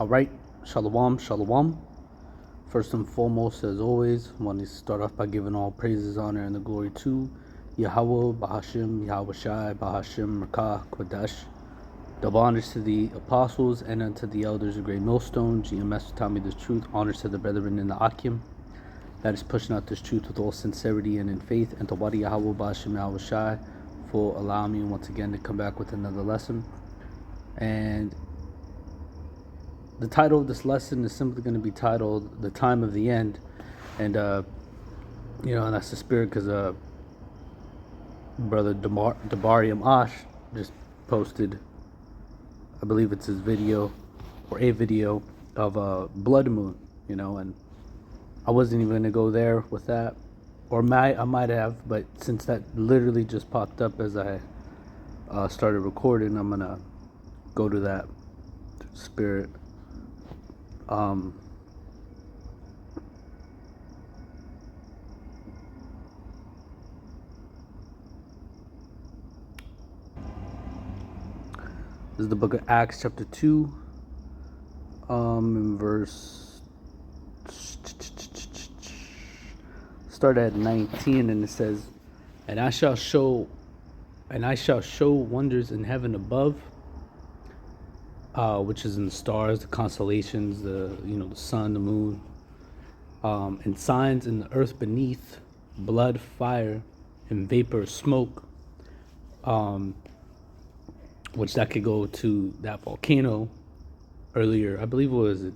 All right, shalom, shalom. First and foremost, as always, I want to start off by giving all praises, honor, and the glory to Yahweh, Bahashim, Yahweh Shai, Bahashim, Rakah, Kodesh. Double honors to the apostles and unto the elders of Great Millstone. GMS taught me this truth. Honors to the brethren in the Akim. That is pushing out this truth with all sincerity and in faith. And to Wadi Yahweh, Bahashim, Yahweh Shai, for allowing me once again to come back with another lesson. And the title of this lesson is simply going to be titled "The Time of the End," and and that's the spirit because brother Debarium Ash just posted, I believe it's his video or a video of a blood moon, and I wasn't even going to go there with that, or I might have, but since that literally just popped up as I started recording, I'm gonna go to that spirit. This is the book of Acts, chapter 2, in verse, start at 19, and it says, and I shall show wonders in heaven above, which is in the stars, the constellations, the sun, the moon, and signs in the earth beneath, blood, fire, and vapor, smoke, which that could go to that volcano earlier. I believe was it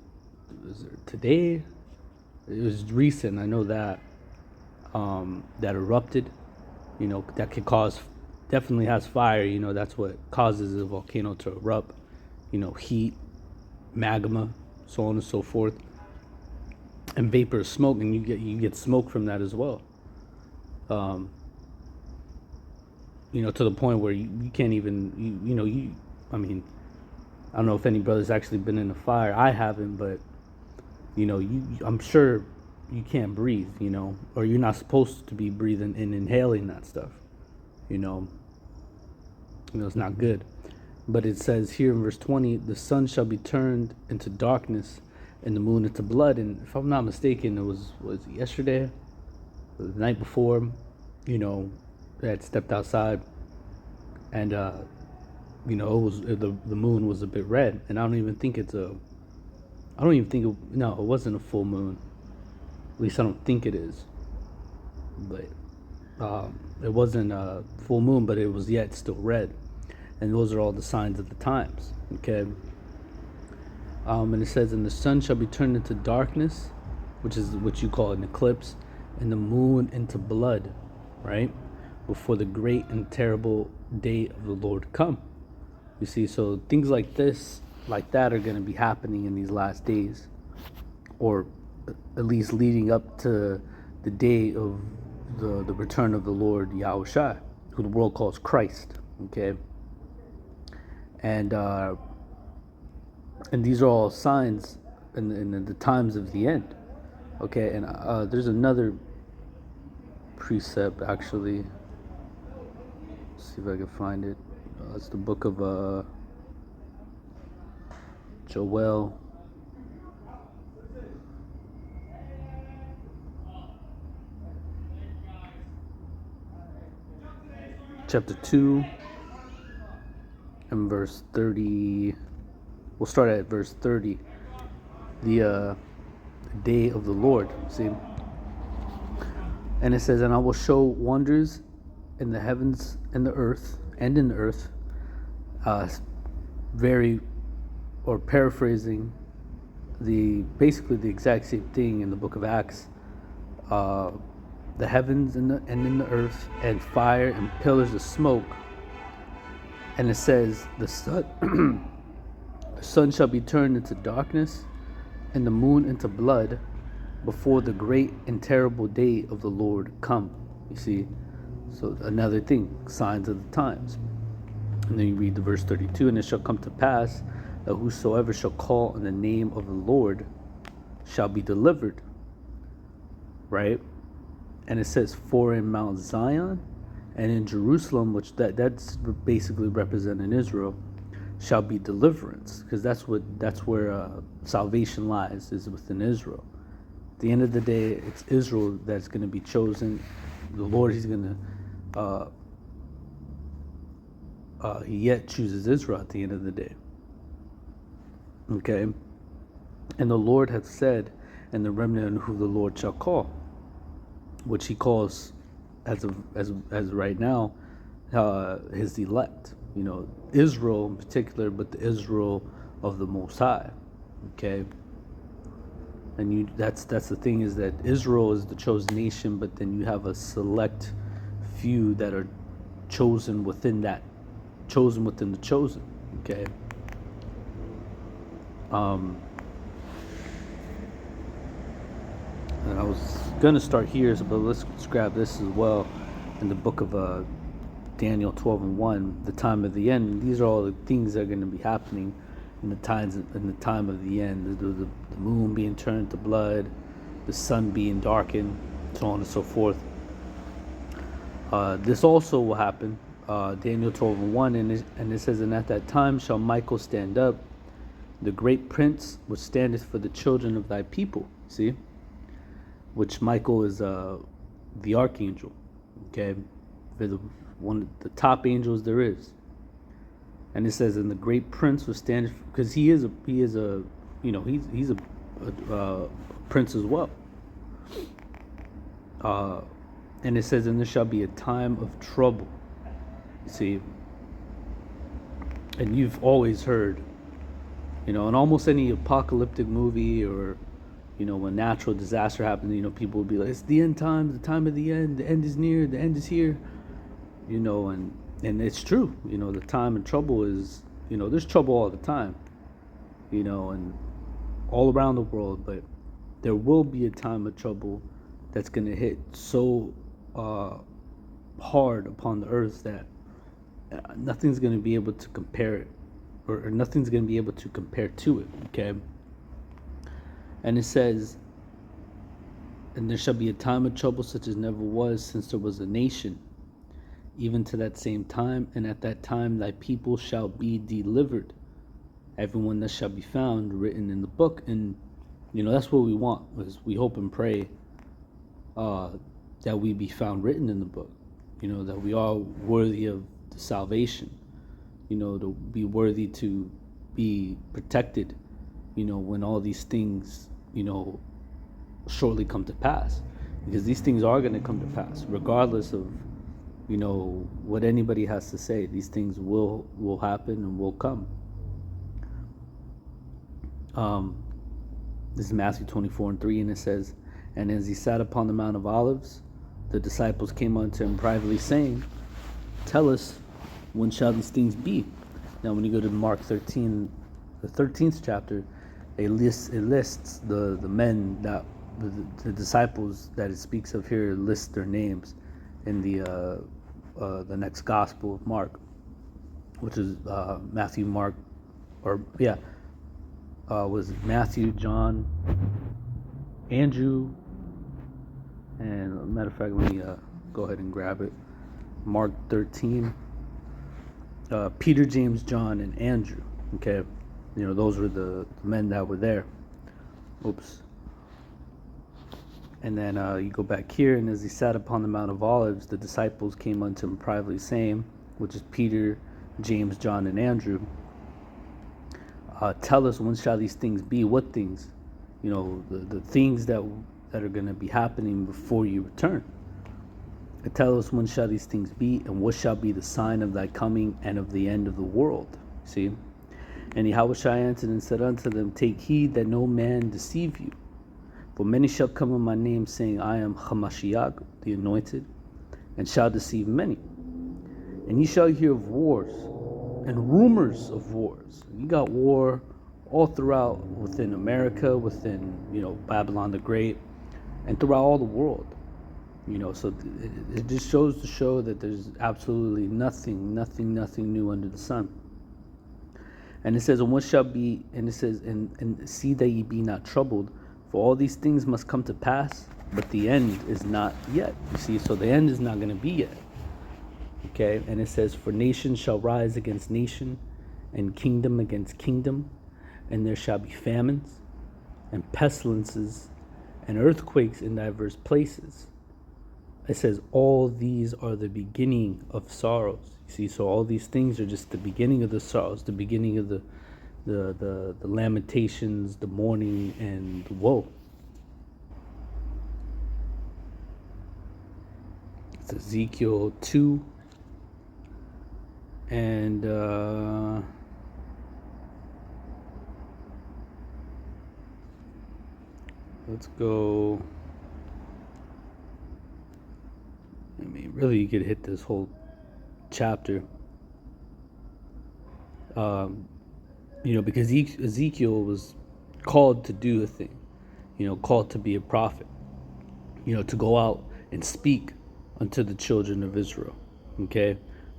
today? It was recent. I know that that erupted. That could cause, definitely has fire. That's what causes a volcano to erupt. Heat, magma, so on and so forth, and vapor, smoke, and you get smoke from that as well. To the point where you can't even, I mean, I don't know if any brother's actually been in a fire. I haven't, but I'm sure you can't breathe, or you're not supposed to be breathing and inhaling that stuff. It's not good. But it says here in verse 20, the sun shall be turned into darkness and the moon into blood. And if I'm not mistaken, it was yesterday, or the night before, I had stepped outside, and it was the moon was a bit red, and I don't even think it wasn't a full moon. At least I don't think it is. But it wasn't a full moon, but it was yet still red. And those are all the signs of the times, okay? And it says, and the sun shall be turned into darkness, which is what you call an eclipse, and the moon into blood, right? Before the great and terrible day of the Lord come. You see, so things like that are going to be happening in these last days, or at least leading up to the day of the return of the Lord Yahweh Shai, who the world calls Christ, okay? And these are all signs in the times of the end, okay? And there's another precept, actually. Let's see if I can find it. It's the book of Joel. Chapter 2 and verse 30. We'll start at verse 30. The day of the Lord, see? And it says, and I will show wonders in the heavens and the earth, and in the earth, paraphrasing basically the exact same thing in the book of Acts, the heavens and in the earth, and fire and pillars of smoke. And it says, the sun shall be turned into darkness and the moon into blood before the great and terrible day of the Lord come. You see, so another thing, signs of the times. And then you read the verse 32, and it shall come to pass that whosoever shall call on the name of the Lord shall be delivered, right? And it says, for in Mount Zion and in Jerusalem, which that's basically representing Israel, shall be deliverance, because that's where salvation lies, is within Israel. At the end of the day, it's Israel that's going to be chosen. The Lord, He's going to He yet chooses Israel at the end of the day. Okay, and the Lord hath said, and the remnant who the Lord shall call, which He calls as right now His elect. Israel in particular, but the Israel of the Most High. Okay, and that's the thing, is that Israel is the chosen nation, but then you have a select few that are chosen within the chosen. Okay. And I was gonna start here, but let's grab this as well, in the book of Daniel 12:1, the time of the end. These are all the things that are going to be happening in the time of the end. The moon being turned to blood, the sun being darkened, so on and so forth. This also will happen. Daniel 12:1, and it says, and at that time shall Michael stand up, the great prince which standeth for the children of thy people. See, which Michael is the archangel. Okay, one of the top angels there is. And it says, and the great prince was standing, because he's a prince as well. And it says, and there shall be a time of trouble. You see, and you've always heard, in almost any apocalyptic movie, or when natural disaster happens, people will be like, it's the end times, the time of the end is near, the end is here. And it's true. The time and trouble is, there's trouble all the time, and all around the world, but there will be a time of trouble that's going to hit so hard upon the earth that nothing's going to be able to compare it, or nothing's going to be able to compare to it. Okay. And it says, and there shall be a time of trouble such as never was since there was a nation, even to that same time, and at that time thy people shall be delivered, everyone that shall be found written in the book. And that's what we want, is we hope and pray that we be found written in the book, that we are worthy of the salvation, to be worthy to be protected, when all these things shortly come to pass, because these things are going to come to pass regardless of what anybody has to say. These things will happen and will come. This is Matthew 24:3, and it says, and as he sat upon the Mount of Olives, the disciples came unto him privately, saying, tell us, when shall these things be? Now when you go to Mark 13, the 13th chapter, it lists the men that the disciples that it speaks of here, lists their names in the next Gospel of Mark, which is Matthew, Mark, was Matthew, John, Andrew, and matter of fact, let me go ahead and grab it. Mark 13, Peter, James, John, and Andrew. Okay, those were the men that were there. Oops. And then you go back here, and as he sat upon the Mount of Olives, the disciples came unto him privately, saying, which is Peter, James, John, and Andrew, tell us, when shall these things be? What things? The things that are going to be happening before you return. And tell us, when shall these things be, and what shall be the sign of thy coming and of the end of the world? See? And Yahushua answered and said unto them, take heed that no man deceive you. For many shall come in my name, saying, I am Hamashiach, the anointed, and shall deceive many. And ye shall hear of wars and rumors of wars. You got war all throughout, within America, within Babylon the Great, and throughout all the world. So it just shows to show that there's absolutely nothing new under the sun. And it says, and what shall be, and it says, and see that ye be not troubled, for all these things must come to pass, but the end is not yet. You see, so the end is not going to be yet. Okay, and it says, for nation shall rise against nation, and kingdom against kingdom, and there shall be famines, and pestilences, and earthquakes in diverse places. It says all these are the beginning of sorrows. You see, so all these things are just the beginning of the sorrows, the beginning of the lamentations, the mourning, and the woe. It's Ezekiel 2 and let's go. I mean, really, you could hit this whole chapter. Because Ezekiel was called to do a thing, called to be a prophet, to go out and speak unto the children of Israel. Okay,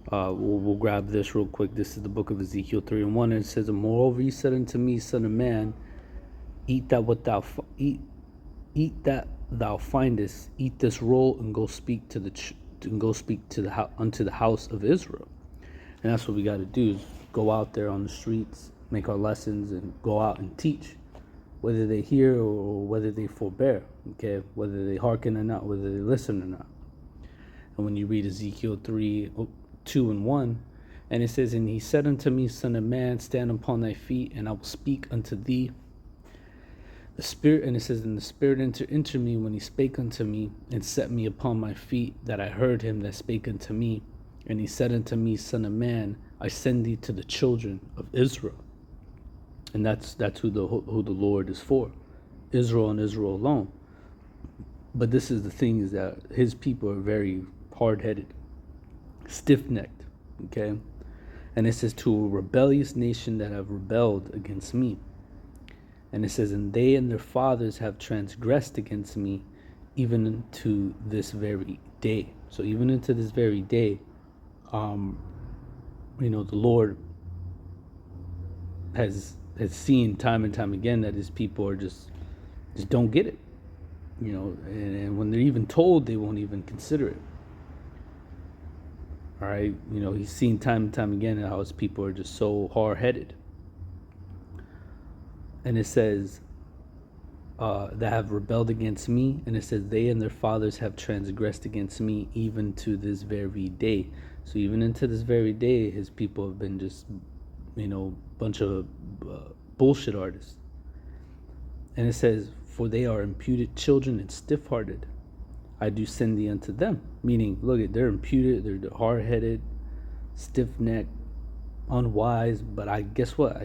we'll grab this real quick. This is the book of Ezekiel 3:1, and it says, "And moreover, he said unto me, Son of man, eat that thou findest, eat this roll, and go speak to unto the house of Israel." And that's what we got to do, is go out there on the streets, make our lessons, and go out and teach, whether they hear or whether they forbear. Okay, whether they hearken or not, whether they listen or not. And when you read Ezekiel 3:2-1, and it says, "And he said unto me, Son of man, stand upon thy feet, and I will speak unto thee. The Spirit," and it says, "And the Spirit entered into me when he spake unto me, and set me upon my feet, that I heard him that spake unto me. And he said unto me, Son of man, I send thee to the children of Israel." And that's who the Lord is for, Israel and Israel alone. But this is the thing, is that his people are very hard-headed, stiff-necked. Okay, and it says, "To a rebellious nation that have rebelled against me." And it says, "And they and their fathers have transgressed against me, even to this very day." So even into this very day, the Lord has seen time and time again that his people are just don't get it. And when they're even told, they won't even consider it. All right, he's seen time and time again how his people are just so hard-headed. And it says, that have rebelled against me, and it says, "They and their fathers have transgressed against me, even to this very day." So even into this very day, his people have been just, bunch of bullshit artists. And it says, "For they are imputed children and stiff-hearted. I do send thee unto them." Meaning, look, they're imputed, they're hard-headed, stiff-necked, unwise, but guess what?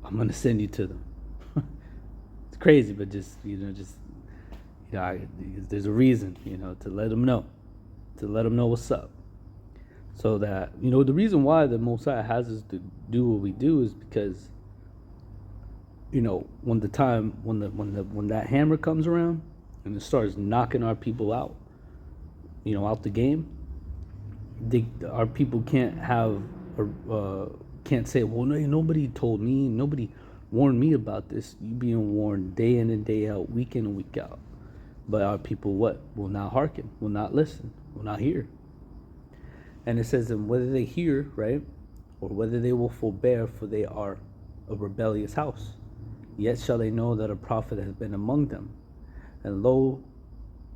I'm going to send you to them. It's crazy, but there's a reason, to let them know what's up. So that, the reason why the Most High has us to do what we do is because, when that hammer comes around and it starts knocking our people out, out the game, our people can't say, "Well, no, nobody told me, nobody warned me about this." You being warned day in and day out, week in and week out. But our people will not hearken, will not listen, will not hear. And it says, "And whether they hear," right, "or whether they will forbear, for they are a rebellious house. Yet shall they know that a prophet has been among them. And lo,"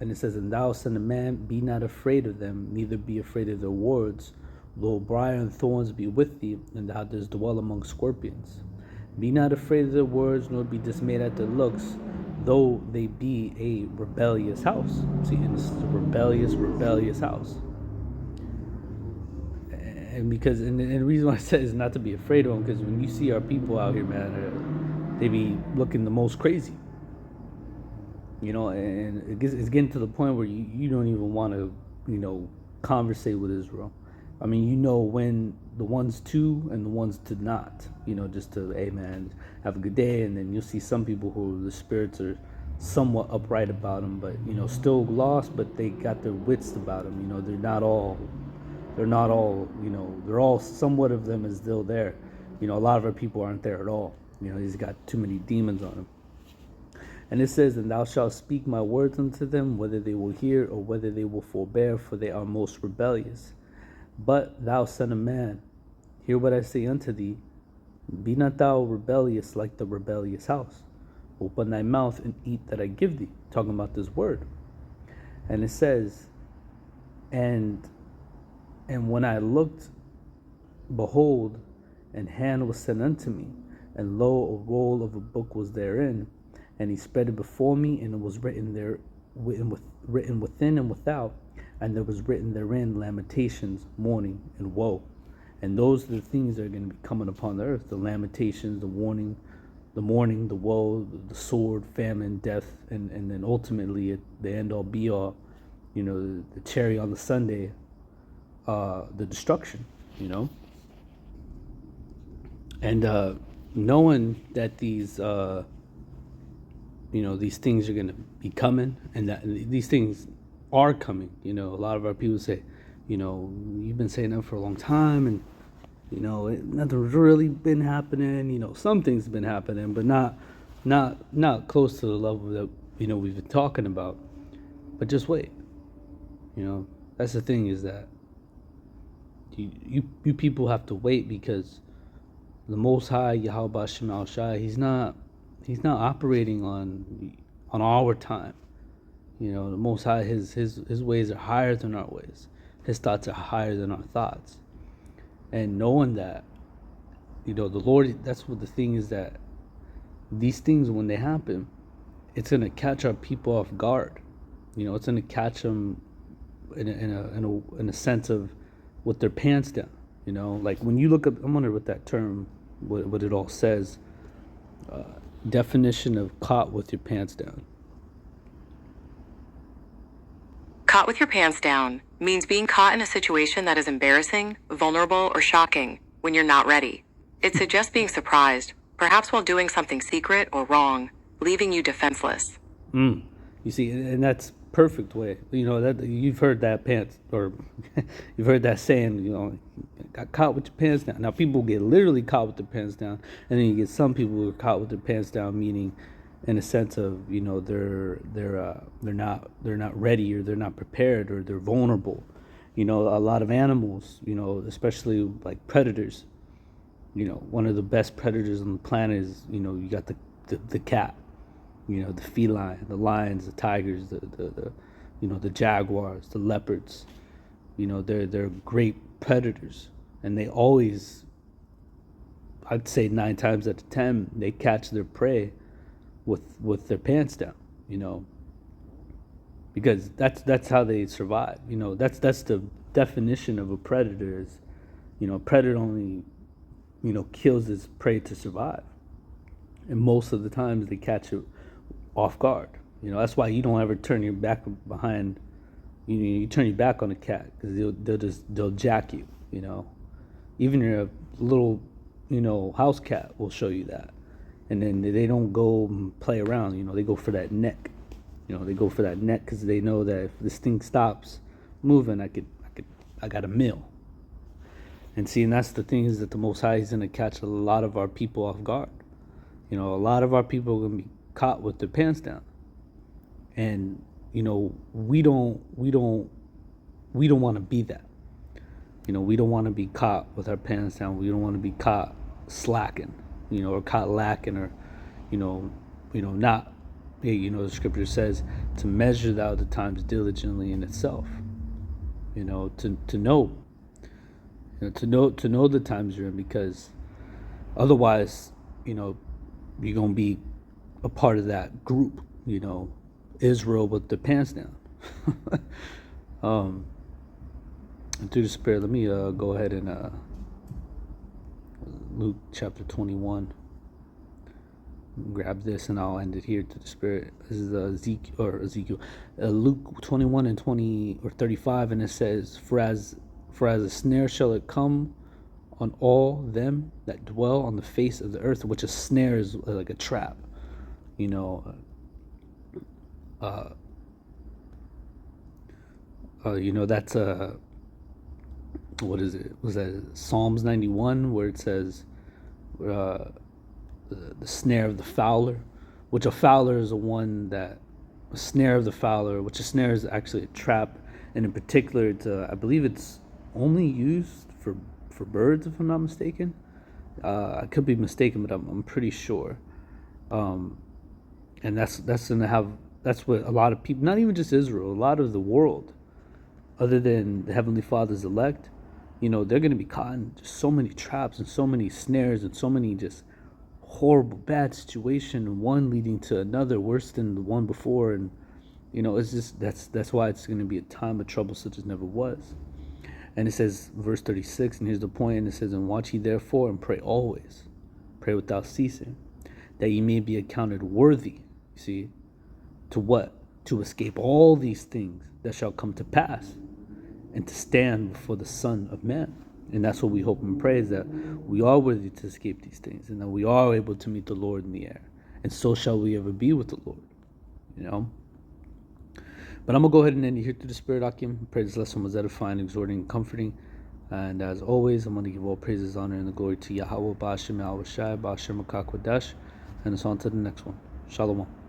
and it says, "And thou, son of man, be not afraid of them, neither be afraid of their words. Though briar and thorns be with thee, and thou dost dwell among scorpions. Be not afraid of their words, nor be dismayed at their looks, though they be a rebellious house." See, and this is a rebellious house. And the reason why I said is not to be afraid of them, because when you see our people out here, man, they be looking the most crazy. And it's getting to the point where you don't even want to, conversate with Israel. I mean, when the ones to and the ones to not, just to, hey man, have a good day. And then you'll see some people who the spirits are somewhat upright about them, but, still lost, but they got their wits about them. They're not all, they're all, somewhat of them is still there. A lot of our people aren't there at all. He's got too many demons on them. And it says, "And thou shalt speak my words unto them, whether they will hear or whether they will forbear, for they are most rebellious. But thou, son of man, Hear what I say unto thee. Be not thou rebellious like the rebellious house. Open thy mouth and eat that I give thee. Talking about this word. And it says, and when I looked, behold, an hand was sent unto me, and lo, a roll of a book was therein, and he spread it before me, and it was written there, written within and without, and there was written therein lamentations, mourning, and woe. And those are the things that are going to be coming upon the earth: the lamentations, the warning, the mourning, the woe, the sword, famine, death, and then ultimately the end all be all, the cherry on the sundae, the destruction, and knowing that these these things are going to be coming, and that these things are coming. A lot of our people say, you've been saying that for a long time, and nothing's really been happening. Some things have been happening, but not close to the level that we've been talking about. But just wait. That's the thing, is that you people have to wait, because the Most High, Yahweh Shem Al Shai, he's not operating on our time. The Most High, his ways are higher than our ways. His thoughts are higher than our thoughts. And knowing that, the Lord, that's what the thing is, that these things, when they happen, it's going to catch our people off guard. It's going to catch them in a sense of with their pants down. Like when you look up, I'm wondering what that term, what it all says. Definition of caught with your pants down. Caught with your pants down means being caught in a situation that is embarrassing, vulnerable, or shocking when you're not ready. It suggests being surprised, perhaps while doing something secret or wrong, leaving you defenseless. You see, and that's perfect way. That you've heard that pants, or you've heard that saying, got caught with your pants down. Now people get literally caught with their pants down, and then you get some people who are caught with their pants down, meaning in a sense of they're not ready, or they're not prepared, or they're vulnerable. A lot of animals, especially like predators. One of the best predators on the planet is you got the cat. The feline, the lions, the tigers, the jaguars, the leopards. They're great predators, and they always, I'd say 9 times out of 10, they catch their prey with their pants down. Because that's how they survive. That's the definition of a predator. Is a predator only kills its prey to survive, and most of the times they catch it off guard. That's why you don't ever turn your back behind. You turn your back on a cat, because they'll jack you. Even your little house cat will show you that, and then they don't go and play around. They go for that neck. They go for that neck because they know that if this thing stops moving, I got a meal. And see, and that's the thing, is that the Most High is gonna catch a lot of our people off guard. A lot of our people are gonna be caught with their pants down, and we don't want to be that. We don't want to be caught with our pants down. We don't want to be caught slacking, or caught lacking, or not. The scripture says to measure thou the times diligently in itself. To know the times you're in, because otherwise, you're gonna be a part of that group, Israel with the pants down. And through the Spirit, let me go ahead and Luke chapter 21. Grab this and I'll end it here to the Spirit. This is Ezekiel, Luke 21 and 20 or 35, and it says, For as a snare shall it come on all them that dwell on the face of the earth," which a snare is like a trap. That's what is it? Was that Psalms 91, where it says the snare of the fowler, which a fowler is a snare of the fowler, which a snare is actually a trap, and in particular, I believe it's only used for birds, if I'm not mistaken. I could be mistaken, but I'm pretty sure. And that's gonna have, that's what a lot of people, not even just Israel, a lot of the world, other than the Heavenly Father's elect, they're gonna be caught in just so many traps and so many snares and so many just horrible, bad situation, one leading to another worse than the one before. And it's just, that's why it's gonna be a time of trouble such as never was. And it says, verse 36, and here's the point, and it says, and watch ye therefore, and pray always, pray without ceasing, that ye may be accounted worthy, you see, to what? To escape all these things that shall come to pass, and to stand before the Son of Man. And that's what we hope and pray, is that we are worthy to escape these things, and that we are able to meet the Lord in the air. And so shall we ever be with the Lord, But I'm going to go ahead and end here through the Spirit, Akim. Pray this lesson was edifying, exhorting, and comforting. And as always, I'm going to give all praises, honor, and the glory to Yahweh, Ba'ashem, Yahweh Shai, Ba'ashem, Akakwadesh. And it's on to the next one. Shalom.